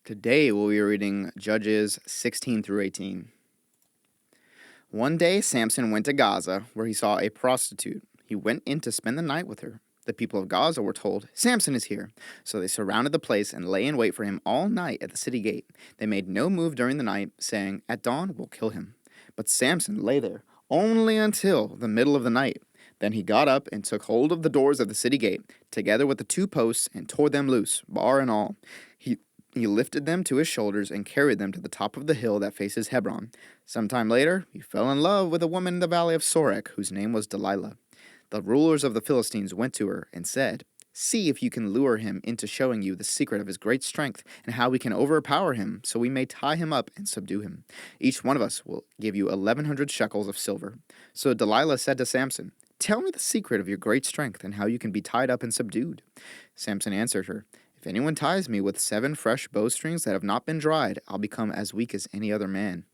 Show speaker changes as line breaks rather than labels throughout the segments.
Today we'll be reading Judges 16 through 18. One day Samson went to Gaza, where he saw a prostitute. He went in to spend the night with her. The people of Gaza were told, "Samson is here." So they surrounded the place and lay in wait for him all night at the city gate. They made no move during the night, saying, "At dawn we'll kill him." But Samson lay there only until the middle of the night. Then he got up and took hold of the doors of the city gate, together with the two posts, and tore them loose, bar and all. He lifted them to his shoulders and carried them to the top of the hill that faces Hebron. Some time later, he fell in love with a woman in the valley of Sorek, whose name was Delilah. The rulers of the Philistines went to her and said, "See if you can lure him into showing you the secret of his great strength and how we can overpower him, so we may tie him up and subdue him. Each one of us will give you 1,100 shekels of silver." So Delilah said to Samson, "Tell me the secret of your great strength and how you can be tied up and subdued." Samson answered her, "If anyone ties me with 7 fresh bowstrings that have not been dried, I'll become as weak as any other man."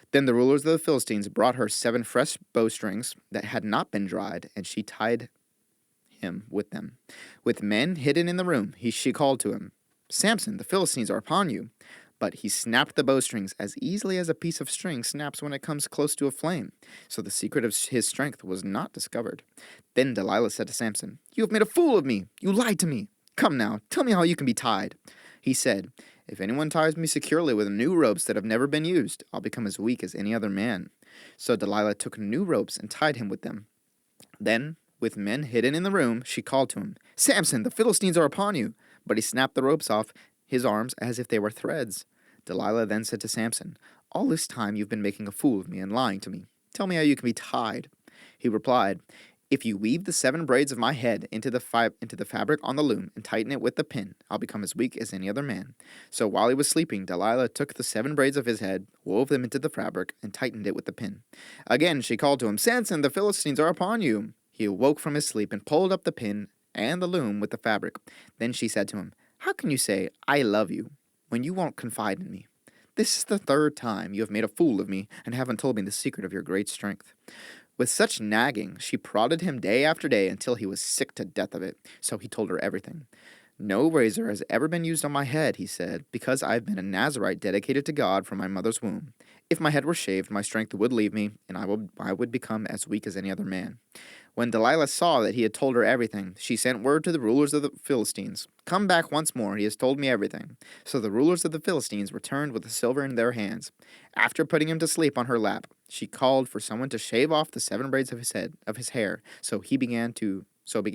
Then the rulers of the Philistines brought her 7 fresh bowstrings that had not been dried, and she tied him with them. With men hidden in the room, she called to him, "Samson, the Philistines are upon you." But he snapped the bowstrings as easily as a piece of string snaps when it comes close to a flame. So the secret of his strength was not discovered. Then Delilah said to Samson, "You have made a fool of me. You lied to me. Come now, tell me how you can be tied." He said, "If anyone ties me securely with new ropes that have never been used, I'll become as weak as any other man." So Delilah took new ropes and tied him with them. Then, with men hidden in the room, she called to him, "Samson, the Philistines are upon you." But he snapped the ropes off his arms as if they were threads. Delilah then said to Samson, "All this time you've been making a fool of me and lying to me. Tell me how you can be tied." He replied, "If you weave the 7 braids of my head into the fabric on the loom and tighten it with the pin, I'll become as weak as any other man." So while he was sleeping, Delilah took the 7 braids of his head, wove them into the fabric, and tightened it with the pin. Again she called to him, "Samson, the Philistines are upon you." He awoke from his sleep and pulled up the pin and the loom with the fabric. Then she said to him, "How can you say, 'I love you,' when you won't confide in me? This is the 3rd time you have made a fool of me and haven't told me the secret of your great strength." With such nagging, she prodded him day after day until he was sick to death of it. So he told her everything. "No razor has ever been used on my head," he said, "because I have been a Nazirite dedicated to God from my mother's womb. If my head were shaved, my strength would leave me, and I would become as weak as any other man." When Delilah saw that he had told her everything, she sent word to the rulers of the Philistines, "Come back once more, he has told me everything." So the rulers of the Philistines returned with the silver in their hands. After putting him to sleep on her lap, she called for someone to shave off the 7 braids of his hair. So began to subdue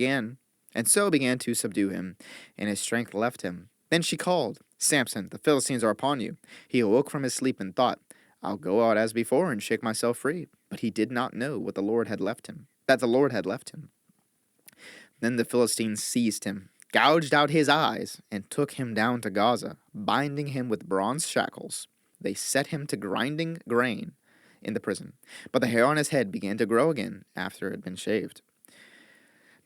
him, and his strength left him. Then she called, "Samson, the Philistines are upon you." He awoke from his sleep and thought, "I'll go out as before and shake myself free." But he did not know that the Lord had left him. Then the Philistines seized him, gouged out his eyes, and took him down to Gaza, binding him with bronze shackles. They set him to grinding grain in the prison, but the hair on his head began to grow again after it had been shaved.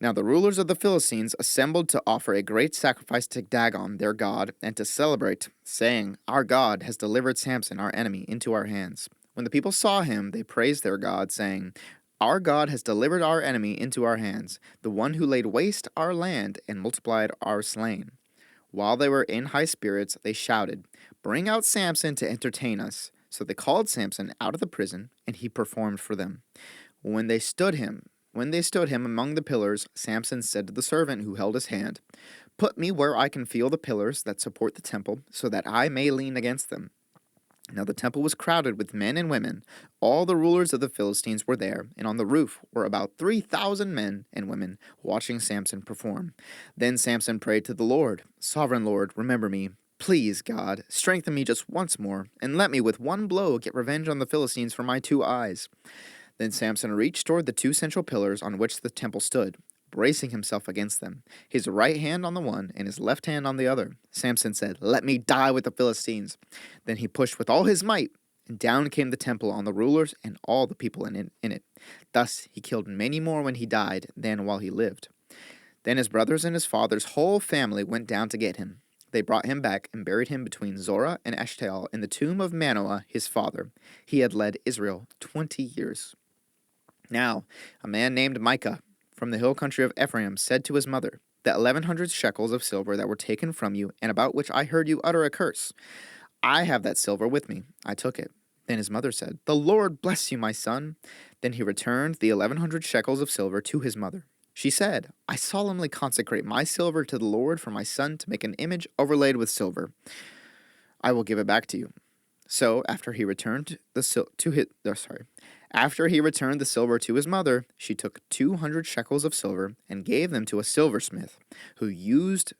Now the rulers of the Philistines assembled to offer a great sacrifice to Dagon, their god, and to celebrate, saying, "Our God has delivered Samson, our enemy, into our hands." When the people saw him, they praised their God, saying, "Our God has delivered our enemy into our hands, the one who laid waste our land and multiplied our slain." While they were in high spirits, they shouted, "Bring out Samson to entertain us." So they called Samson out of the prison, and he performed for them. When they stood him among the pillars, Samson said to the servant who held his hand, "Put me where I can feel the pillars that support the temple, so that I may lean against them." Now the temple was crowded with men and women. All the rulers of the Philistines were there, and on the roof were about 3,000 men and women watching Samson perform. Then Samson prayed to the Lord, "Sovereign Lord, remember me. Please, God, strengthen me just once more, and let me with one blow get revenge on the Philistines for my 2 eyes." Then Samson reached toward the 2 central pillars on which the temple stood, bracing himself against them, his right hand on the one and his left hand on the other. Samson said, "Let me die with the Philistines." Then he pushed with all his might, and down came the temple on the rulers and all the people in it. Thus he killed many more when he died than while he lived. Then his brothers and his father's whole family went down to get him. They brought him back and buried him between Zorah and Eshtaol in the tomb of Manoah, his father. He had led Israel 20 years. Now, a man named Micah from the hill country of Ephraim said to his mother, the 1,100 shekels of silver that were taken from you, and about which I heard you utter a curse. I have that silver with me. I took it. Then his mother said, The Lord bless you, my son. Then he returned the 1,100 shekels of silver to his mother. She said, I solemnly consecrate my silver to the Lord for my son to make an image overlaid with silver. I will give it back to you. So after he returned the silver to his mother, she took 200 shekels of silver and gave them to a silversmith, who used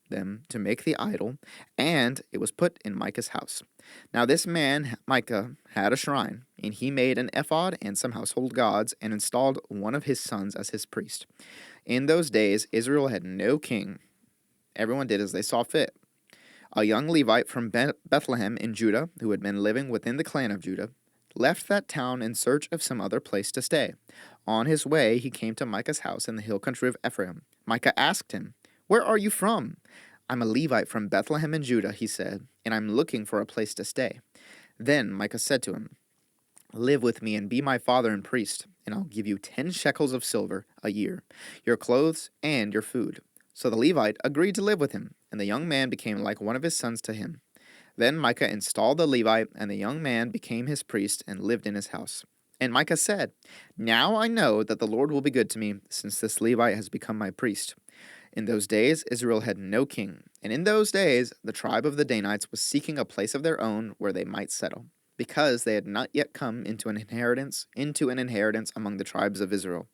them to make the idol, and it was put in Micah's house. Now this man, Micah, had a shrine, and he made an ephod and some household gods, and installed one of his sons as his priest. In those days, Israel had no king. Everyone did as they saw fit. A young Levite from Bethlehem in Judah, who had been living within the clan of Judah, left that town in search of some other place to stay. On his way, he came to Micah's house in the hill country of Ephraim. Micah asked him, Where are you from? I'm a Levite from Bethlehem in Judah, he said, and I'm looking for a place to stay. Then Micah said to him, Live with me and be my father and priest, and I'll give you 10 shekels of silver a year, your clothes and your food. So the Levite agreed to live with him, and the young man became like one of his sons to him. Then Micah installed the Levite, and the young man became his priest and lived in his house. And Micah said, Now I know that the Lord will be good to me, since this Levite has become my priest. In those days, Israel had no king, and in those days, the tribe of the Danites was seeking a place of their own where they might settle, because they had not yet come into an inheritance among the tribes of Israel.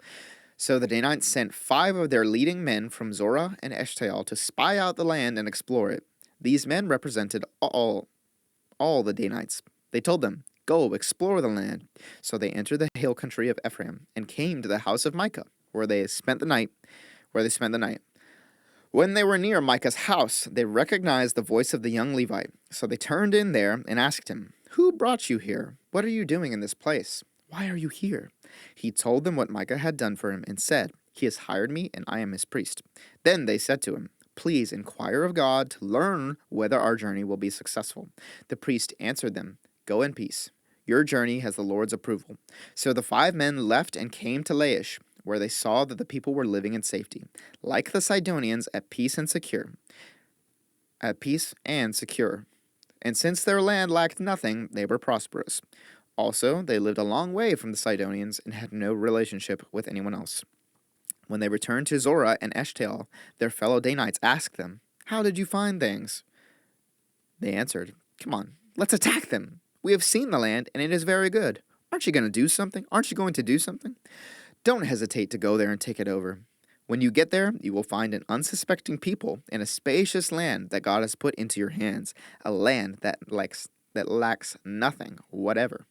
So the Danites sent 5 of their leading men from Zorah and Eshtaol to spy out the land and explore it. These men represented all the Danites. They told them, Go, explore the land. So they entered the hill country of Ephraim and came to the house of Micah, where they spent the night. When they were near Micah's house, they recognized the voice of the young Levite. So they turned in there and asked him, Who brought you here? What are you doing in this place? Why are you here? He told them what Micah had done for him and said, He has hired me, and I am his priest. Then they said to him, Please inquire of God to learn whether our journey will be successful. The priest answered them, Go in peace. Your journey has the Lord's approval. So the 5 men left and came to Laish, where they saw that the people were living in safety, like the Sidonians, at peace and secure. And since their land lacked nothing, they were prosperous. Also, they lived a long way from the Sidonians and had no relationship with anyone else. When they returned to Zorah and Eshtaol, their fellow Danites asked them, How did you find things? They answered, Come on, let's attack them. We have seen the land, and it is very good. Aren't you going to do something? Don't hesitate to go there and take it over. When you get there, you will find an unsuspecting people and a spacious land that God has put into your hands, a land that lacks nothing whatever.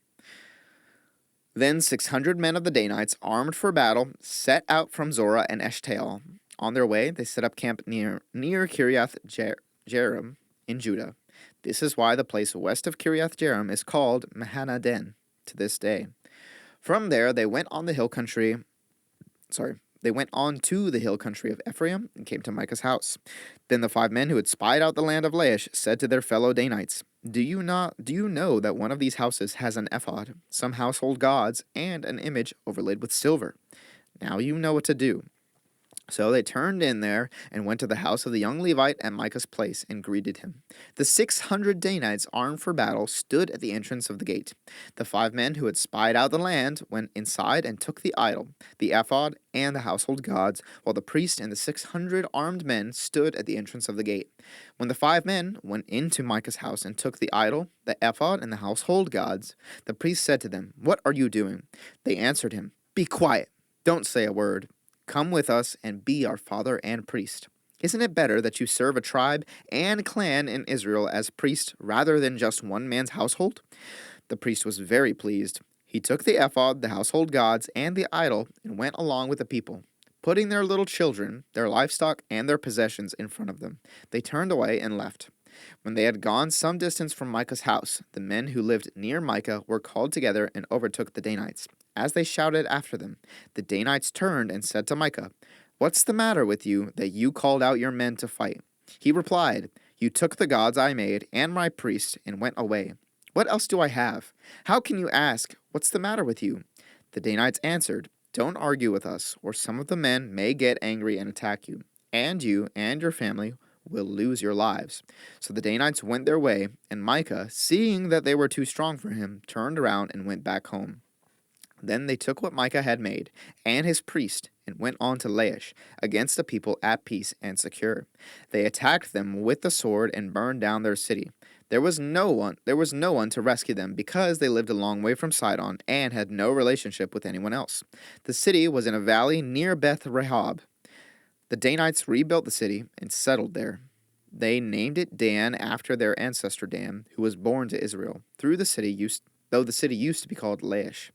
Then 600 men of the Danites, armed for battle, set out from Zorah and Eshtaol. On their way, they set up camp near Kiriath Jearim in Judah. This is why the place west of Kiriath Jearim is called Mahanaden to this day. From there, they went on to the hill country of Ephraim and came to Micah's house. Then the 5 men who had spied out the land of Laish said to their fellow Danites, Do you know that one of these houses has an ephod, some household gods, and an image overlaid with silver? Now you know what to do. So they turned in there and went to the house of the young Levite at Micah's place and greeted him. The 600 Danites, armed for battle, stood at the entrance of the gate. The 5 men who had spied out the land went inside and took the idol, the ephod, and the household gods, while the priest and the 600 armed men stood at the entrance of the gate. When the 5 men went into Micah's house and took the idol, the ephod, and the household gods, the priest said to them, What are you doing? They answered him, Be quiet, don't say a word. Come with us and be our father and priest. Isn't it better that you serve a tribe and clan in Israel as priest rather than just one man's household? The priest was very pleased. He took the ephod, the household gods, and the idol and went along with the people, putting their little children, their livestock, and their possessions in front of them. They turned away and left. When they had gone some distance from Micah's house, the men who lived near Micah were called together and overtook the Danites. As they shouted after them, the Danites turned and said to Micah, What's the matter with you that you called out your men to fight? He replied, You took the gods I made and my priest and went away. What else do I have? How can you ask, What's the matter with you? The Danites answered, Don't argue with us, or some of the men may get angry and attack you. and you and your family will lose your lives." So the Danites went their way, and Micah, seeing that they were too strong for him, turned around and went back home. Then they took what Micah had made, and his priest, and went on to Laish, against a people at peace and secure. They attacked them with the sword and burned down their city. There was no one to rescue them, because they lived a long way from Sidon and had no relationship with anyone else. The city was in a valley near Beth Rehob. The Danites rebuilt the city and settled there. They named it Dan after their ancestor Dan, who was born to Israel, though the city used to be called Laish.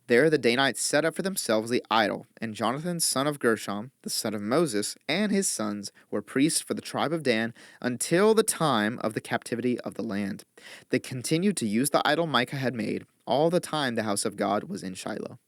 There the Danites set up for themselves the idol, and Jonathan, son of Gershom, the son of Moses, and his sons were priests for the tribe of Dan until the time of the captivity of the land. They continued to use the idol Micah had made all the time the house of God was in Shiloh.